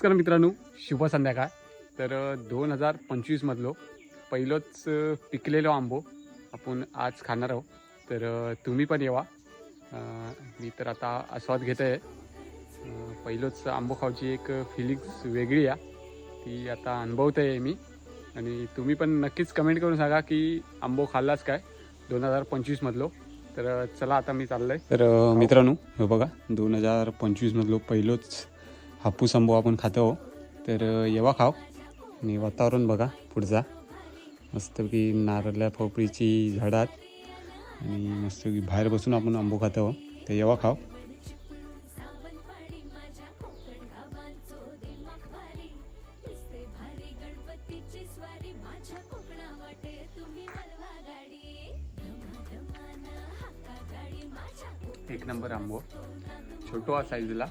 नमस्कार मित्रांनो, शुभ संध्याकाळ. तर 2025 मधलो पहिलोच पिकलेलो आंबो आपण आज खाणार आहोत. तर तुम्ही पण येवा. मी तर आता आस्वाद घेत आहे. पहिलोच आंबो खाऊची एक फिलिंग्स वेगळी आहे, ती आता अनुभवत आहे मी. आणि तुम्ही पण नक्कीच कमेंट करून सांगा की आंबो खाल्लाच काय 2025 मधलो. तर चला आता मी चाललो आहे. तर मित्रांनो, हे बघा 2025 मधलो पहिलोच हापूस आंबो आपण खातो. तर येवा खाव. आणि वातावरण बघा पुढचा मस्तपैकी नारळ्या पोपळीची झाडात आणि मस्तपैकी बाहेर बसून आपण आंबो खातो. तर येवा खाव. एक नंबर आंबो, छोटो साईजला.